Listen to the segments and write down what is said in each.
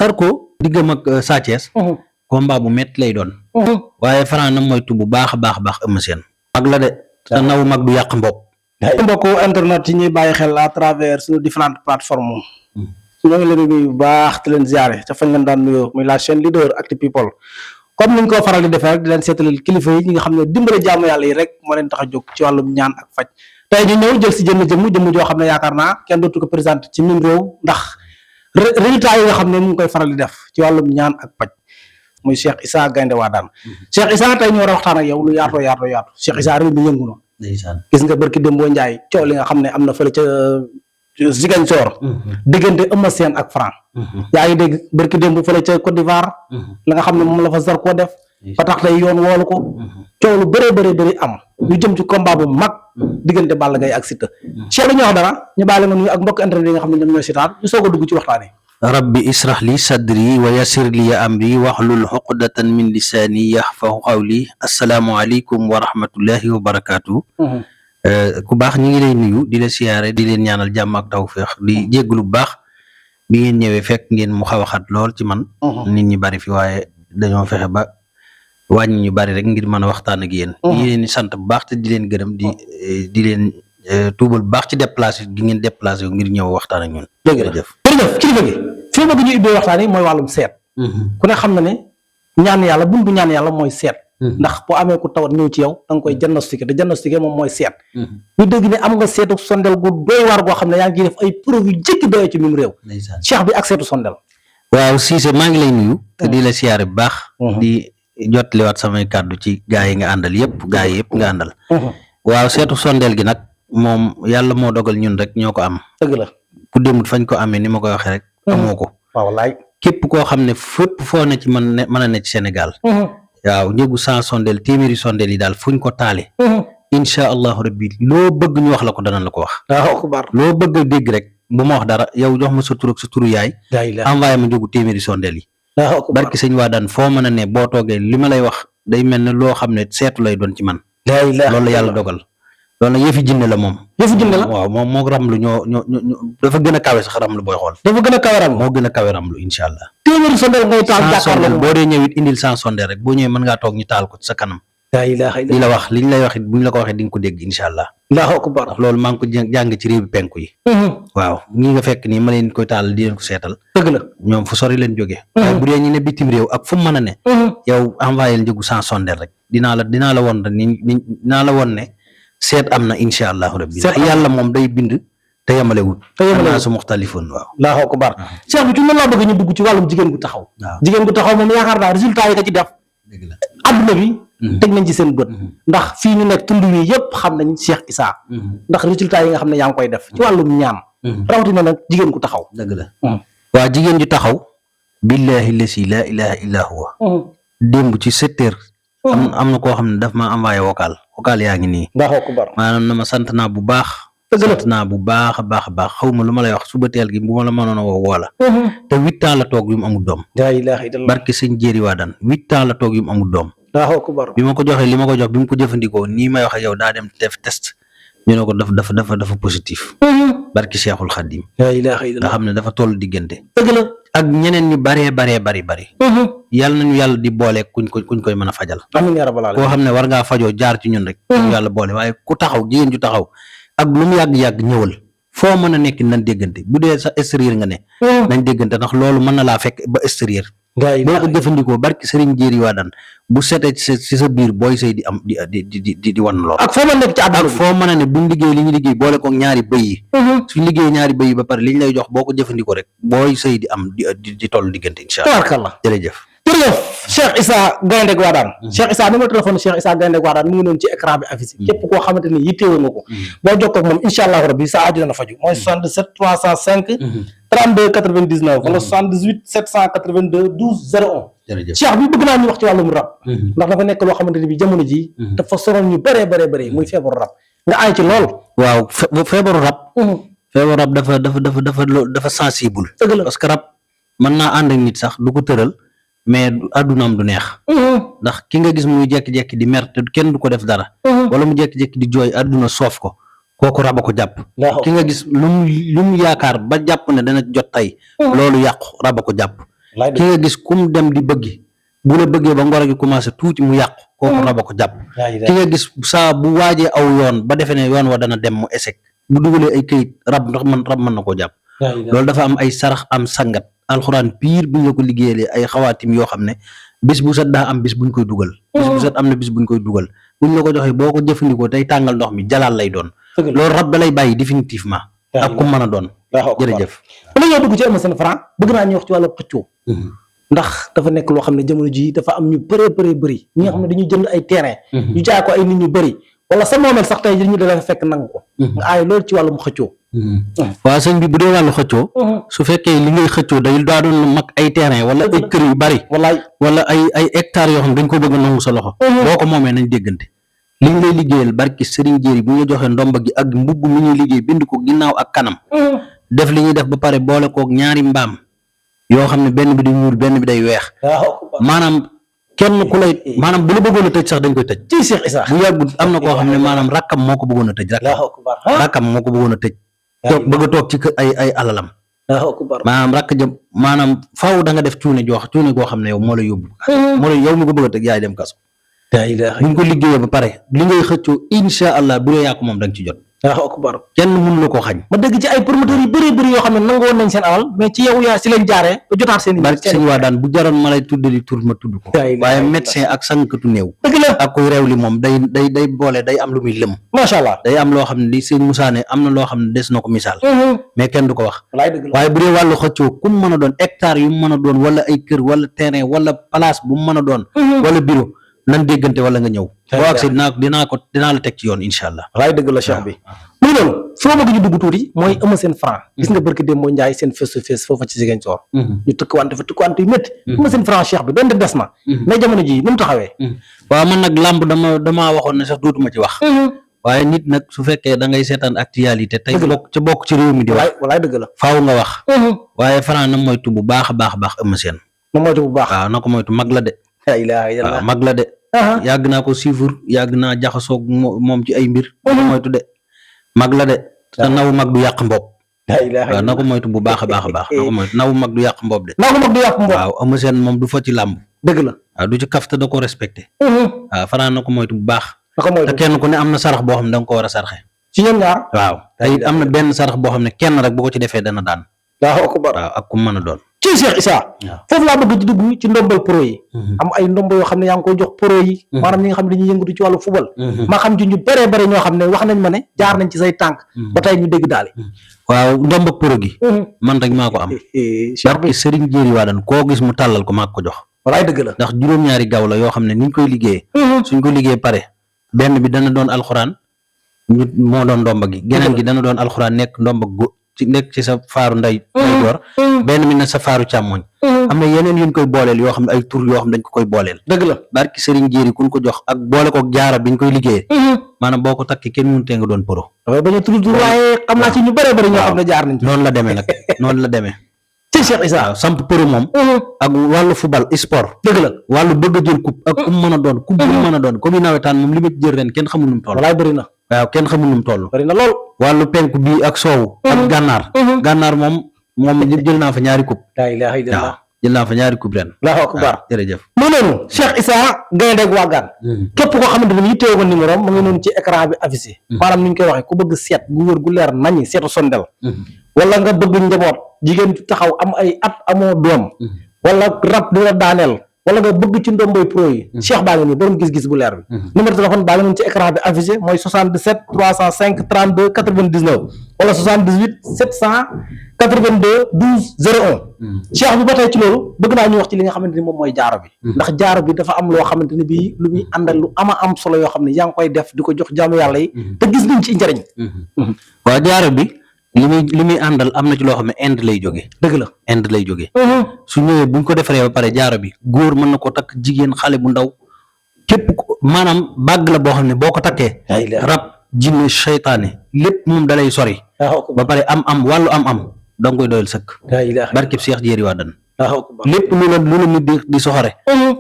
Sarko diggam ak Sa Thiès combat bu métti lay doon waaye Franc na moytu bu baax a baax Eumeu Sène mag la de te naw mag du yàq mbokk mbokku internet yi ñuy bàyyi xel à travers suñu différentes plateformes su ñoo ngi leen di nuyu bu baax te leen ziare ca fañ leen daan nuyoo muy la chaîne leader Actu People comme niñ ko faral di defee rek di leen seetalal kilifa yi ñi nga xam ne dimbale jaamu yàlla yi rek moo leen tax a jóg ci wàllum ñaan ak faj tey ñu ñëw jël si jëmm joo xam ne yaakaar naa kenn dootu ko présenté ci mim réew ndax résultat yi nga xam ne mu ngi koy faral di def ci wàllum ñaan ak faj muy Cheikh Issa Gaynde Wadane Cheikh Issa tey ñu war a waxtaan ak yow lu yaatoo Cheikh Issa réew mi yëngu na gis nga barki Dembo Ndiaye coow li nga xam ne am na fële ca Ziguinchor diggante Eumeu Sène ak Franc yaa ngi dégg barki démb fële ca Côte d'Ivoire la nga xam ne moom la fa Zarko def ba tax tey yoon woolu ko coow lu bëri am ñu jëm ci combat bu mag diggante Balla Gaye ak Siteu Cheikh dañuy wax dara ñu bàyyi la nga nuyu ak mbokk internet yi nga xam ne ñoom ñooy seetaan ñu soog a dugg ci waxtaan yi rabbi israh li sadri wa yassir li amri wahlul uqdatan min lisani yahfahu qawli assalaamu aleykum wa rahmatullahi wa barakatuh ku baax ñi ngi lay nuyu di la siyaare di leen ñaanal jàmm ak tawfeex di jégglu bu baax bi ngeen ñëwee fekk ngeen mu xaw a xat lool ci man nit ñi bari fi waaye dañoo fexe ba wàññi ñu bari rek ngir mën a waxtaan ak yéen di leen sant bu baax te di leen gërëm di leen tuubal bu baax ci déplacé gi ngeen déplacé wu ngir ñëw waxtaan ak ñun jërëjëf kilifa gi fii bëgg ñu ubbee waxtaan yi mooy wàllum seet ku ne xam na ne ñaan yàlla buntu ñaan yàlla mooy seet ndax boo amee ku tawat ñëw ci yow da nga koy diagnostiqué te diagnostiqué moom mooy seet ñu dégg ne am nga seetu sondel gu doy waar goo xam ne yaa ngi def ay preuve yu jëkki doyoo ci mim réew Cheikh bi ak seetu sondel waaw Cissé maa ngi lay nuyu te di la siyaare bu baax di jotliwaat samay kàddu ci gaa yi nga àndal yëpp nga àndal waaw seetu sondel gi nag moom yàlla moo dogal ñun rek ñoo ko am dëgg la ku demut fañ ko amee ni ma koy waxee rek amoo ko wallaay képp koo xam ne fépp foo ne ci mën a ne ci Sénégal waaw njëgu 100 sondeel téeméeri sondeel yi daal fuñ ko taale incha allahu rabbi loo bëgg ñu wax la ko danañ la ko wax loo bëgg a dégg rek bu ma wax dara yow jox ma sa tur ak sa turu yaay envoyé ma njëgu téeméeri sondeel yi barki sëñ Wadane foo mën a ne boo toogee li ma lay wax day mel ne loo xam ne seetu lay doon ci man loolu la yàlla dogal loolu nag yëfi jinne la moom waaw moom moo ramlu ñoo dafa gën a kawe sax ramlu booy xool dafa gën a kawe ramlu moo gën a kawe ramlu incha allah téeméeri sondeel ngay taal jàkkaarloo boo dee ñëwit indil 100 sondeel rek boo ñëwee mën ngaa toog ñu taal ko ci sa kanam li la wax liñ lay wax it buñ la ko waxee di nga ko dégg incha allah allahu akbar loolu maa ngi ko jàng ci réew bi penku yi waaw ñi nga fekk nii ma leen koy taal di leen ko seetal dëgg la ñoom fu sori leen jógee waaye bu dee ñi ne bitim réew ak fu mu mën a ne yow envoyé leen njëgu 100 sondeel rek dinaa la won rek dinaa la won ne seet am na incha allahu rabbi yàlla moom day bind te yemalewut naa su muxtalifoon waaw allahu akbar Cheikh bi ci mën laa bëgg ñu dugg ci wàllum jigéen gu taxaw jigéen gu taxaw moom yaakaar naa résultat yi nga ci def adduna bi teg nañ ci seen bët ndax fii ñu nekk tund wi yëpp xam nañ Cheikh Issa ndax résultat yi nga xam ne yaa ngi koy def ci wàllum ñaan rawatina nag jigéen gu taxaw dëgg la waaw jigéen ju taxaw billahi lasi la ilaha illa huwa démb ci 7 heures am na koo xam ne daf ma envoyé vocal yaa ngi nii maanaam na ma sant naa bu baax sant naa bu baax a baax xaw ma lu ma lay wax suba teel gi bu ma la mënoon a woo la te 8 ans la toog yu mu amul doom barke sëñ Jéeri Wadane 8 ans la toog yu mu amul doom bi ma ko joxee li ma ko jox bi mu ko jëfandikoo nii may wax ak yow daa dem def test ñu ne ko dafa positif barke Cheikhul Khadim nga xam ne dafa toll diggante ak ñeneen ñu bari yàlla nañu yàlla di boole kuñ koy mën a fajal koo xam ne war ngaa fajoo jaar ci ñun rek ñu yàlla boole waaye ku taxaw jigéen ju taxaw ak lu mu yàgg-yàgg ñëwal foo mën a nekk nañ déggante bu dee sa extérieur nga ne nañ déggante ndax loolu mën na laa fekk ba extérieur boo ko jëfandikoo barki Serigne Jéeri Wadane bu setee ci sa biir booy sëy di am di wan lool ak foo mën a nekk ci àdduna ak foo mën a ne buñ liggéey li ñu liggéey boole ko ñaari bëy yi suñ liggéey ñaari bëy yi ba pare li ñu lay jox boo ko jëfandikoo rek booy sëy di am di toll diggante incha allah tabarkallah jërëjëf Cheikh Issa Gaynde Wadane Cheikh Issa numéro téléphone Cheikh Issa Gaynde Wadane mu ngi noonu ci écran bi affiché képp koo xamante ni yittewoo nga ko boo jokkoo ak moom incha allah rabbi sa aju dana faju mooy 77 305 32 99 wala 78 782 12 01 Cheikh bi bëgg naa ñu wax ci wàllum rab ndax dafa nekk loo xamante ni bi jamono ji dafa sonal ñu bëree muy feebaru rab nga aay ci lool waaw feebaru rab dafa sensible parce que rab mën naa ànd ak nit sax du ko tëral mais addunaam du neex ndax ki nga gis muy jekki-jekki di mer te kenn du ko def dara wala mu jekki-jekki di jooy adduna soof ko kooku raba ko jàpp ki nga gis lu mu yaakaar ba jàpp ne dana jot tey loolu yàqu raba ko jàpp ki nga gis kum dem di bëggi bu la bëggee ba ngoro gi commencé tuuti mu yàqu kooku rab a ko jàpp ki nga gis saa bu waajee aw yoon ba defee ne yoon wa dana dem mu échec bu dugalee ay këyit rab mën na koo jàpp loolu dafa am ay sarax am sangat alxuraan piir bi ñu ko liggéeyalee ay xawaatim yoo xam ne bis bu set daa am bis buñ koy dugal bis bu set am na bis buñ koy dugal buñ la ko joxee boo ko jëfandikoo tey tàngal ndox mi jalaal lay doon loolu rab da lay bàyyi définitivement ak ku mën a doon jërëjëf la ñoo dugg ci Eumeu Sène Franc bëgg naa ñu wax ci wàllu xëccoo ndax dafa nekk loo xam ne jamono ji dafa am ñu bëri ñi nga xam ne dañuy jënd ay terrain ñu jaay ko ay nit ñu bëri wala sa moomeel sax tey ñu dafa fekk nangu ko nga aay loolu ci wàllum xëccoo waaw sëñ bi bu dee wàllu xëccoo su fekkee li ngay xëccoo day daa doon mag ay terrain wala ay kër yu bari wala ay hectares yoo xam ne dañ ko bëgg a nangu sa loxo boo ko moomee nañ déggante li ñu lay liggéeyal barki Serigne Jéeri bu ñu joxee ndomba gi ak mbubb mi ñuy liggéey bind ko ginnaaw ak kanam def li ñuy def ba pare boole kook ñaari mbaam yoo xam ne benn bi di ñuul benn bi day weex maanaam kenn ku lay maanaam bu la bëggoon a tëj sax dañ koy tëj ci Cheikh Issa bu yàggul am na koo xam ne maanaam rakkam moo ko bëggoon a tëj rakkam moo ko bëggoon a tëj toog bëgg a toog ci kër ay alalam maanaam rakk jëm maanaam faaw da nga def cuune goo xam ne yow moo la yóbbu yow mi ko bëgg a tëj yaay dem kaso buñ ko liggéeyee ba pare li ngay xëccoo insha allah bu dee yàqu moom da nga ci jot kenn mënu la koo xañ ma dégg ci ay promoteurs yu bëri yoo xam ne nangoon nañ seen alal mais ci yow yaa si leen jaaree ba jotaat seen barke sëñ waa daan bu jaroon ma lay tuddali tur ma tudd ko waaye médecin ak sànkatu néew dëgg la ak kuy réew li moom day boole day am lu muy lëm macha allah day am loo xam ne li sëñ Moussa ne am na loo xam ne des na ko misaal mais kenn du ko wax waaye bu dee wàllu xëccoo ku mu mën a doon hectare yu mu mën a doon wala ay kër wala terrain wala place bu mu mën a doon wala bureau nan déggante wala nga ñëw boo ak si dinaa la teg ci yoon insha allah wallaay dëgg la cheikh bi muy loolu foo bëgg ñu dugg tuuti mooy Eumeu Sène Franc gis nga barki démb Njaay seen face to face foofa ci Ziguinchor ñu tëkkawante yu métti Eumeu Sène Franc cheikh bi doon de des na mais jamono ji nu mu taxawee waaw man nag làmb damaa waxoon ne sax dootuma ci wax waaye nit nag su fekkee da ngay seetaan actualité tey bokk ci réew mi di wax wallaay dëgg la faaw nga wax waaye Franc na moytu bu baax a baax Eumeu Sène na moytu bu baax waaw na ko moytu mag la de waaw mag la de yàgg naa ko siifur yàgg naa jaxasoog moom ci ay mbir na ko moytu de mag la de te nawu mag du yàq mbob waaw na ko moytu bu baax a baax na ko moytu nawu mag du yàq mbob de waaw Eumeu Sène moom du fa ci làmb dëgg la waaw du ci kafte da ko respecté waaw Franc na ko moytu bu baax te kenn ku ne am na sarax boo xam ne da nga ko war a sarxe ci ñoom ñaar waaw te am na benn sarax boo xam ne kenn rek bu ko ci defee dana daan waaw ak ku mën a doon ci Cheikh Issa foofu laa bëgg di dugg ci ndombal pro yi am ay ndombo yoo xam ne yaa ngi koy jox pro yi maanaam ñi nga xam ne dañuy yëngatu ci wàllu football maa xam ci ñu bëree bëri ñoo xam ne wax nañ ma ne jaar nañ ci say tànk ba tey ñu dégg daal waaw ndombal pro gi man rek maa ko am barki Serigne Jéeri waa dan koo gis mu tàllal ko maa ko jox walaay dëgg la ndax juróom-ñaari gaaw la yoo xam ne niñ koy liggéeyee suñ ko liggéey pare benn bi dana doon alxuraan moo doon ndomba gi geneen gi dana doon alxuraan nekk ndomba nekk ci sa faaru nday door benn mi ne sa faaru càmmoñ am na yeneen yuñ koy booleel yoo xam ne ay tur yoo xam ne dañ ko koy booleel dëgg la barki Serigne Jéeri kuñ ko jox ak boole kook jaara biñ koy liggéeyee maanaam boo ko takki kenn mënutee nga doon pro dafay bañ a tur waaye xam naa ci ñu bëree bëri ñoo xam ne jaar nañ ci noonu la demee nag noonu la demee ci Cheikh Issa waaw samp pro moom ak wàllu football sport dëgg la wàllu bëgg a jël coupe ak ku mu mën a doon coupe bu mu mën a doon comme nawetaan moom li ma jël ren kenn xamul nu mu toll walaay bëri na waaw kenn xamul nu mu toll bëri na lool wàllu penku bii ak soowu ak gànnaar moom jël naa fa ñaari coupe laa ilaaha illallaah waaw jël naa fa ñaari coupe ren Allahu akbar jërëjëf mu noonu Cheikh Issa Gaynde ak Waagaan képp koo xamante ne yittewoo ko numéro mu ngi noonu ci écran bi affiché maanaam ni ñu koy waxee ku bëgg seet gu wër gu leer nañi seetu sondel wala nga bëgg njaboot jigéen taxaw am ay at amoo doom wala rab di la daaneel wala nga bëgg ci ndomboy pro yi Cheikh baa ngi nii borom gis-gis bu leer bi numéro téléphone baa ngi noonu ci écran bi affiché mooy 77 305 32 99 wala 78 782 12 01 Cheikh bi ba tey ci loolu bëgg naa ñu wax ci li nga xamante ni moom mooy jaaro bi ndax jaaro bi dafa am loo xamante ni bii lu muy àndal lu ama am solo yoo xam ne yaa ngi koy def di ko jox jaamu yàlla yi te gis nañ ci njëriñ waaw jaaro bi li muy àndal am na ci loo xam ne Inde lay jógee dëgg la Inde lay jógee su ñëwee buñ ko defaree ba pare jaaro bi góor mën na ko takk jigéen xale bu ndaw képp maanaam bàgg la boo xam ne boo ko takkee rab jinne seytaane lépp moom dalay sori ba pare am wàllu am da nga koy doyal sëkk barkeb Cheikh Jéeri waa dan lépp lu la nit di soxore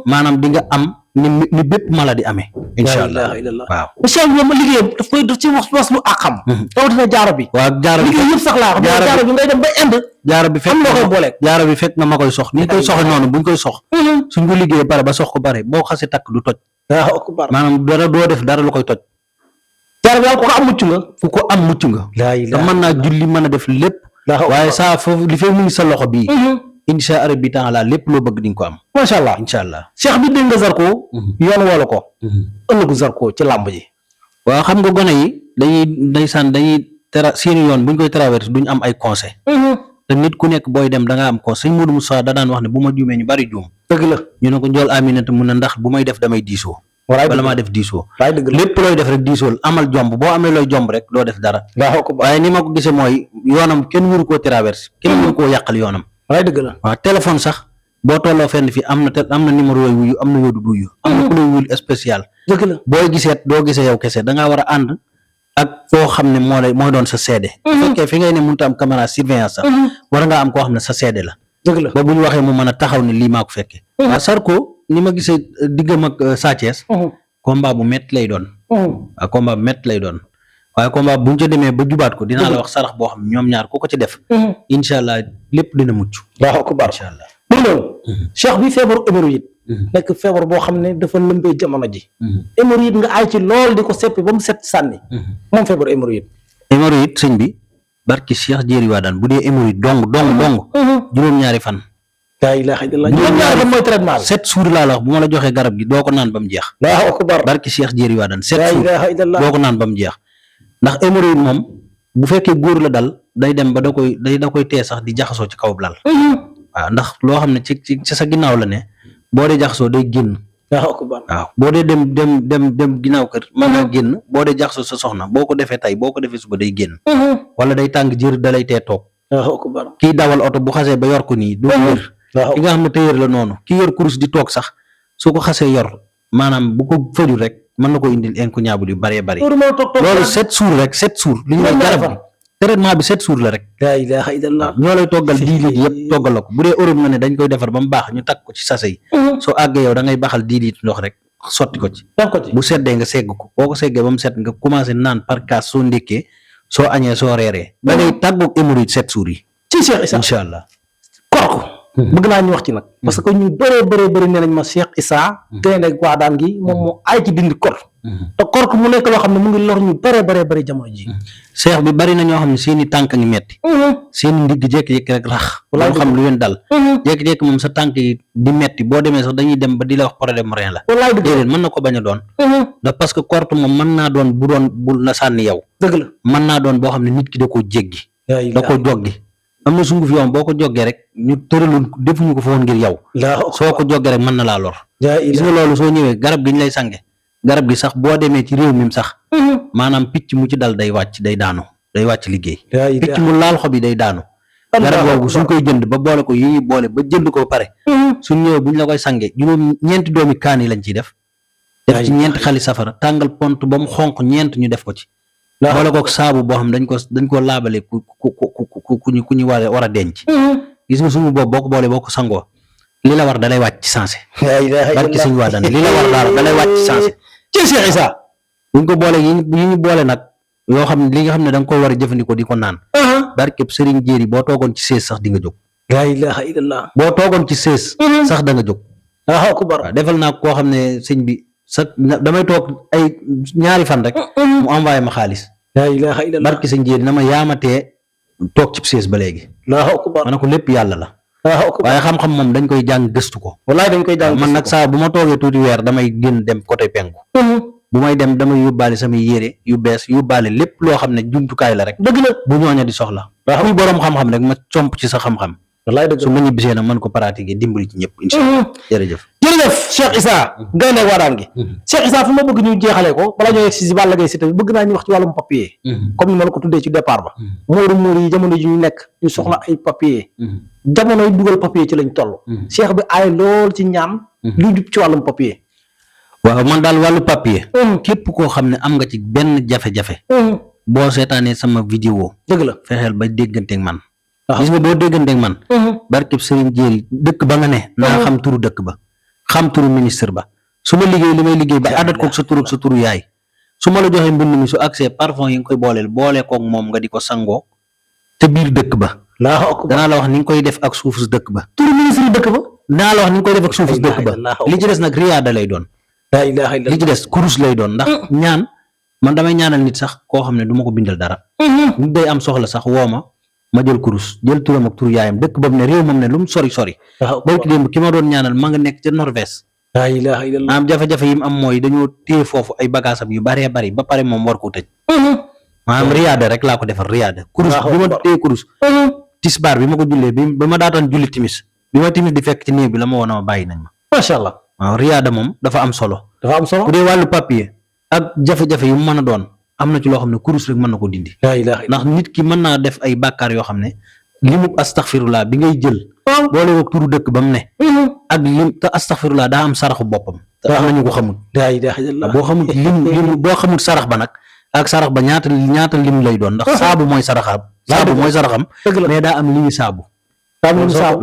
maanaam di nga am ni bépp maladie amee. incha allah waaw. Cheikh bi moom liggéeyam daf ci wax lu àqam. rawatina jaaro bi. waaw jaaro bi liggéey yëpp sax laa wax. jaaro bi ngay dem ba Inde. jaaro bi fekk nga ma koy sox ni koy soxe noonu buñ koy sox. suñ ko liggéeyee pare ba sox ko pare boo xasee takk du toj. maanaam dara doo def dara lu koy toj. jaaro bi daal ku ko am mucc nga. fu ko am mucc nga. te mën naa julli mën a def lépp. waaye saa foofu li fay mu ngi sa loxo bii. incha allah bi taala lépp loo bëgg di nga ko am. macha allah incha allah. Cheikh bi dégg nga Zarko. yoon wala ko. ëllëgu Zarko ci làmb ji. waaw xam nga gone yi dañuy seeni yoon buñ koy traversé duñ am ay conseil te nit ku nekk booy dem da nga am conseil. sëñ Modou Moussa da daan wax ne bu ma juumee ñu bari juum. dëgg la ñu ne ko njool Aminata mun na ndax bu may def damay diisoo. bala maa def diisoo. lépp looy def rek diisool amal jomb boo amee looy jomb rek doo def dara. waaye ni ma ko gisee mooy yoonam kenn waru koo traversé. kenn waru koo yàqal yoonam. dëgg la waaw téléphone sax boo tolloo fenn fi am na numéro yooyu wuyu am na yoodu duyu. am na ku lay wuyul spécial. dëgg la booy gisee doo gisee yow kese da ngaa war a ànd ak koo xam ne mooy doon sa seede. bu fekkee fi ngay ne mënut a am caméra surveillance sax. war ngaa am koo xam ne sa seede la. dëgg la ba bu ñu waxee mu mën a taxaw ne lii maa ko fekkee. waaw Zarko ni ma gisee diggam ak Sa Thiès. combat bu métti lay doon. waaw combat bu métti lay doon. waaye combat bu ñu ca demee ba jubaat ko dinaa la wax sarax boo xam ñoom ñaar ku ko ci def. incha allah lépp dina mucc. incha allah pour loolu. Cheikh bi feebaru hémorroïde. nekk feebar boo xam ne dafa lëmbee jamono ji. hémorroïde nga aay ci lool di ko seppi ba mu set sànni. moom feebaru hémorroïde. hémorroïde sëñ bi barki Cheikh Jéeri waa daan bu dee hémorroïde dong. juróom-ñaari fan. laa ilaaha illallaah juróom-ñaari fan mooy traitement bi. 7 jours laa la wax bu ma la joxee garab gi doo ko naan ba mu jeex. Allaahu akbar barki Cheikh Jéeri waa daan 7 laa jours ilaaha illallaah doo ko naan ba mu jeex. ndax hémorroïde moom bu fekkee góor la dal day dem ba da koy tee sax di jaxasoo ci kaw lal. waaw ndax loo xam ne ci sa ginnaaw la ne boo dee jaxasoo day génn. waaw boo dee dem ginnaaw kër mën nga génn boo dee jaxasoo sa soxna boo ko defee tey boo ko defee suba day génn. wala day tàng jër dalay tee toog. kii dawal oto bu xasee ba yor ko nii du wér. ki nga xam ne téyër la noonu ki yor kurus di toog sax su ko xasee yor maanaam bu ko fajul rek mën na ko indil incontournable yu bëree bëri. loolu 7 jours rek 7 jours. li ñu lay garab bi traitement bi 7 jours la rek. laa ilaaha illallaah ñoo lay toggal 10 litres yëpp toggal la ko bu dee Europe nga ne dañ koy defar ba mu baax ñu takk ko ci sachet yi. soo àggee yow da ngay baxal 10 litres ndox rek sotti ko ci. bu seddee nga segg ko boo ko seggee ba mu set nga commencé naan par kaas soo ndékkee soo añee soo reeree. da ngay tàggoog hémorroïde 7 jours yi. ci Cheikh Issa incha allah. kork bëgg naa ñu wax ci nag. parce que ñu bëree nee nañ ma Cheikh Issa. gaynde ak waa daan gi moom moo aay ci dindi kork. te kork mu nekk loo xam ne mu ngi lor ñu bëree jamono ji. Cheikh bi bari na ñoo xam ne seeni tànk ngi metti. seeni ndigg jékki-jékki rek rax. wala xam lu leen dal. jékki-jékki moom sa tànk yi di metti boo demee sax dañuy dem ba di la wax problème rein la. wallaay dëgg déedéet mën na ko bañ a doon. ndax parce que kork moom mën naa doon bu la sànni yow. dëgg la mën naa doon boo xam ne nit ki da koo jéggi. da koo joggi. am na sunguf yoon boo ko joggee rek ñu tëraloon defuñu ko fa woon ngir yow. soo ko joggee rek mën na laa lor. gis nga loolu soo ñëwee garab gi ñu lay sange garab gi sax boo demee ci réew mi sax. maanaam picc mu ci dal day wàcc day daanu day wàcc liggéey. picc mu laal xob yi day daanu. garab boobu suñ koy jënd ba boole ko yi ñuy boole ba jënd ko ba pare. suñ ñëwee buñ la koy sange ñeenti doomi kaan yi lañ ciy def. def ci ñeenti xali safara tàngal pont ba mu xonq ñeent ñu def ko ci. boole kook saabu boo xam dañ ko laabale ku ñu war a denc. gis nga suñu boobu boo ko boolee boo ko sangoo li la war dalay wàcc ci sensé. barki suñu waa daan li la war daal dalay wàcc ci sensé. ci Cheikh Issa buñ ko boole yi ñu boole nag yoo xam ne li nga xam ne da nga ko war a jëfandikoo di ko naan. barke Serigne Jéeri boo toogoon ci sées sax di nga jóg. laa ilaaha illallaah boo toogoon ci sées sax da nga jóg. waaw defal naa koo xam ne sëñ bi damay toog ay ñaari fan rek. mu envoyé ma xaalis. laa ilaaha illallaah barke sëñ Jéeri na ma yaamatee toog ci sées ba léegi. ma ne ko lépp yàlla la. waaye xam-xam moom dañ koy jàng gëstu ko. wallaay dañ koy jàng man nag saa bu ma toogee tuuti weer damay génn dem côté penku. bu may dem damay yóbbaale samay yére yu bees yóbbaale lépp loo xam ne jumtukaay la rek. dëgg la bu ñooña di soxla. kuy borom xam-xam rek ma comp ci sa xam-xam. wallaay dëgg su ma ñibbisee nag mën ko pratiquer dimbali ci ñëpp. incha allah jërëjëf. jërëjëf Cheikh Issa. gaynde waadaan gi. Cheikh Issa fu ma bëgg ñu jeexalee ko bala ñoo yegg si Balla Gaye Siteu bëgg naa ñu wax ci wàllum papier. comme ni ma la ko tuddee ci départ ba. muuru yi jamono ji ñu nekk ñu soxla ay papier. jamono yi dugal papier ci lañ toll. Cheikh bi aay lool ci ñaan. lu jub ci wàllum papier. waaw man daal wàllu papier. képp koo xam ne am nga ci benn jafe-jafe. boo seetaanee sama vidéo. dëgg la fexeel ba dégganteeg man. gis nga boo dégganteeg man. barkeb Serigne Jéeri dëkk ba nga ne. naa xam turu dëkk ba. xam turu ministre ba. su ma liggéey li may liggéey ba àddat koog sa turu yaay su ma la joxee mbind mi su accès parfum yi nga koy boole koog moom nga di ko sangoo te biir dëkk ba danaa la wax ni nga koy def ak suufus dëkk ba turu ministre dëkk ba danaa la wax ni nga koy def ak suufus dëkk ba li ci des nag riyaada lay doon li ci des kurus lay doon ndax ñaan man damay ñaanal nit sax koo xam ne du ma ko bindal dara nit day am soxla sax woo ma jël kurus jël turam ak turu yaayam dëkk boobu ne réew moom ne lu mu sori barki démb ki ma doon ñaanal ma nga nekk ca Norvège am jafe-jafe yi mu am mooy dañoo téye foofu ay bagaasam yu baree bari ba pare moom war ko tëj maanaam riyaada rek laa ko defal riyaada kurus bi ma téye kurus tisbaar bi ma ko jullee ba ma daataan julli timis bi ma timis di fekk ci néeg bi la ma woon a bàyyi nañ ma macha allah waaw riyaada moom dafa am solo bu dee wàllu papier ak jafe-jafe yu mu mën a doon am na ci loo xam ne kurus rek mën na ko dindi ndax nit ki mën naa def ay bàkkaar yoo xam ne li mu astaxfirullah bi ngay jël boole ko turu dëkk ba mu ne ak lim te astaxfirullah daa am saraxu boppam te am nañu ko xamul boo xamul lim boo xamul sarax ba nag ak sarax ba ñaata lim lay doon ndax saabu mooy saraxam mais daa am limi saabu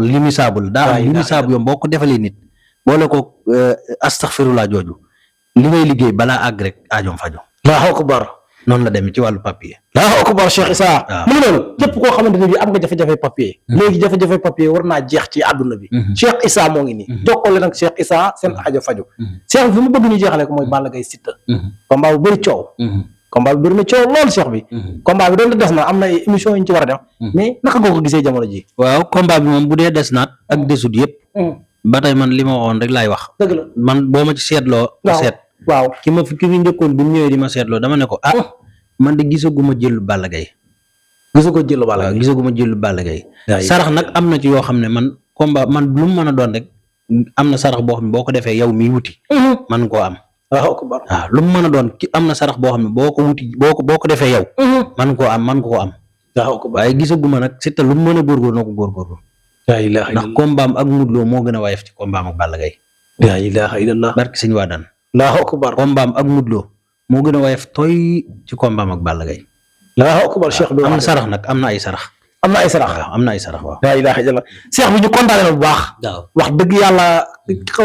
limi saabu la daa am limi saabu yoom boo ko defalee nit boole ko astaxfirullah jooju li ngay liggéey balaa àgg rek aajoom fajo Allahu akbar noonu la demee ci wàllu papier Allahu akbar Cheikh Issa mu ngi noonu képp koo xamante ne bi am nga jafe-jafe papier léegi jafe-jafe papier war naa jeex ci àdduna bi Cheikh Issa moo ngi nii jokkale nag Cheikh Issa seen aajo faju Cheikh fi mu bëgg ñu jeexale ko mooy Balla Gaye Siteu combat bu bëri coow combat bi bëri na coow lool Cheikh bi combat bi doon des na am na ay émission yu ñu ci war a def mais naka nga ko gisee jamono ji waaw combat bi moom bu dee des naat ak desut yëpp ba tey man li ma waxoon rek laay wax dëgg la man boo ma ci seetloo seet waaw ki njëkkoon bi mu ñëwee di ma seetloo dama ne ko man de gisaguma jëlu Balla Gaye gisaguma jëlu Balla Gaye sarax nag am na ci yoo xam ne man combat man lu mu mën a doon rek am na sarax boo xam ne boo ko defee yow miy wuti man koo am waaw lu mu mën a doon ki am na sarax boo xam ne boo ko wuti boo ko defee yow man koo am waaye gisaguma nag Siteu lu mu mën a góorgóor na ko góorgóorlu ndax combat am ak Modou Lo moo gën a wayef ci combat am ak Balla Gaye la ilaha illallah barki sëñ Wadane Allahu akbar combat am ak Modou Lo moo gën a wayef tooy ci combat am ak Balla Gaye Allahu akbar Cheikh bi am na sarax nag am na ay sarax waaw la ilaha illallah Cheikh bi ñu kontaane na bu baax wax dëgg yàlla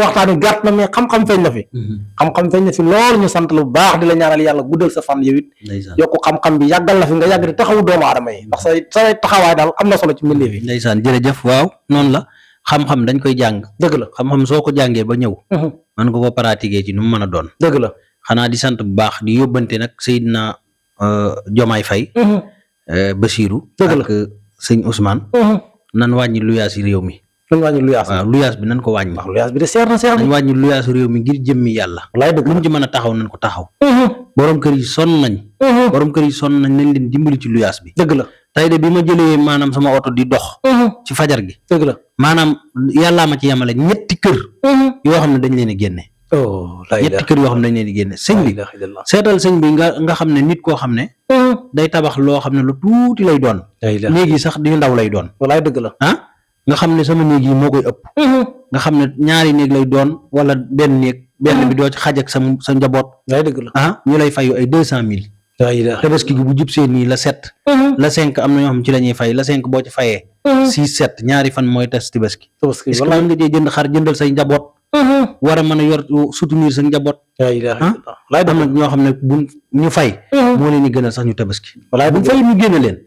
waxtaanu gàtt na mais xam-xam feeñ na fi lool ñu sant la bu baax di la ñaanal yàlla guddal sa fan yow it yokku xam-xam bi yàggal la fi nga yàgg di taxawu doomu aadama yi ndax say taxawaay daal am na solo ci mbindeef yi ndeysaan jërëjëf waaw noonu la xam-xam dañ koy jàng dëgg la xam-xam soo ko jàngee ba ñëw man nga ko pratiquer ci nu mu mën a doon dëgg la xanaa di sant bu baax di yóbbante nag Seydina Jomaay Fay Basiru ak sëñ Ousmane nan wàññi luyaas yi réew mi waaw luyaas bi nan ko wàññi luyaas bi de seer na nañ wàññi luyaas réew mi ngir jëmmi yàlla lu mu ci mën a taxaw nañ ko taxaw borom kër yi sonn nañ nañ leen dimbali ci luyaas bi dëgg la tey de bi ma jëlee maanaam sama oto di dox ci fajar gi dëgg la maanaam yàllaa ma ci yemale ñetti kër yoo xam ne dañ leen a génne ñetti kër yoo xam ne dañ leen di génne sëñ bi seetal sëñ bi nga xam ne nit koo xam ne day tabax loo xam ne lu tuuti lay doon néeg yi sax di ndaw lay doon walaay dëgg la nga xam ne sama néeg yi moo koy ëpp nga xam ne ñaari néeg lay doon wala benn néeg benn bi doo ci xaj ak sa njaboot dëgg la ñu lay fayu ay 200,000 tabaski gi bu jub seen nii la 7 la 5 am na ñoo xam ci la ñuy fay la 5 boo ci fayee 6-7 ñaari fan mooy tas tabaski est-ce que mën nga cee jënd xar jëndal say njaboot war a mën a yor soutenir sa njaboot am na ñoo xam ne bu ñu fay moo leen di gënal sax ñu tabaski buñ fay ñu génne leen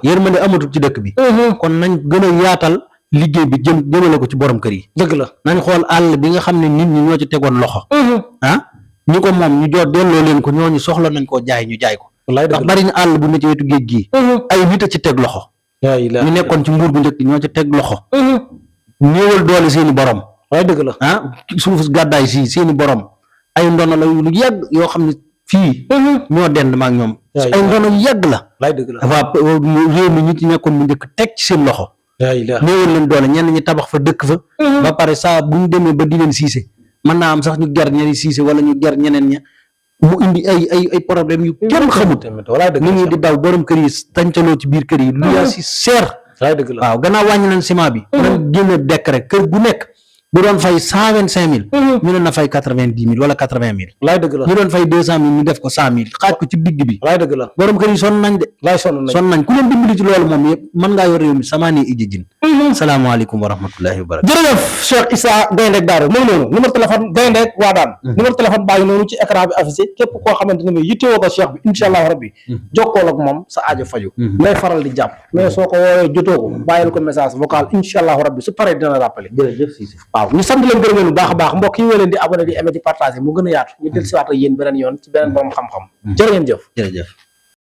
yërmande amatul ci dëkk bi kon nañ gën a yaatal liggéey bi jëmale ko ci borom kër yi dëgg la nañ xool àll bi nga xam ne nit ñi ñoo ci tegoon loxo ñi ko moom ñu joor delloo leen ko ñooñu soxla nañ koo jaay ñu jaay ko ndax bari na àll bu ne ci wetu géej gii ay nit a ci teg loxo ñu nekkoon ci nguur bu njëkk ñoo ci teg loxo néewal doole seeni borom dëgg la suuf gàddaay si seeni borom ay ndono la lu yàgg yoo xam ne fii ñoo dend maak ñoom ay ndono yu yàgg la dafa réew mi ñi ci nekkoon bu njëkk teg ci seen loxo néewal leen doole ñenn ñi tabax fa dëkk fa ba pare saa bu ñu demee ba di leen siise mën naa am sax ñu ger ñeneen siise wala ñu ger ñeneen ña mu indi ay problème yu kenn xamut nit ñi di daw borom kër yi tàncaloo ci biir kër yi lu yaa si seer waaw gannaaw wàññi nañ ciment bi nañ génne décret kër gu nekk bu doon fay 125 000 ñu ne na fay 90 000 wala 80 000 laay dëgg la ñu doon fay 200 000 ñu def ko 100 000 xaaj ko ci digg bi laay dëgg la borom kër yi sonn nañ de laay sonn nañ ku leen dimbali ci loolu moom yëpp mën ngaa yor réew mi samaani ijji jin salaamaaleykum wa rahmatullahi wa barakatuh jërëjëf Cheikh Issa Gaynde ak Daaru mooy noonu numéro téléphone Gaynde ak Waadaan numéro téléphone bàyyi noonu ci écran bi affiché képp koo xamante ne bi yittewoo ko Cheikh bi incha allahu rabbi jokkool ak moom sa aajo faju lay faral di jàpp mais soo ko woowee jotoo ko bàyyil ko message vocal incha allahu rabbi su paree dina rappelé jërëjëf Cissé waaw ñu sant leen gërëm leen bu baax a baax mbokk yi leen di abonné di aimé di partagé mu gën a yaatu ñu del siwaat ak yéen beneen yoon ci beneen borom xam-xam jërë ngeen jëf jërëjëf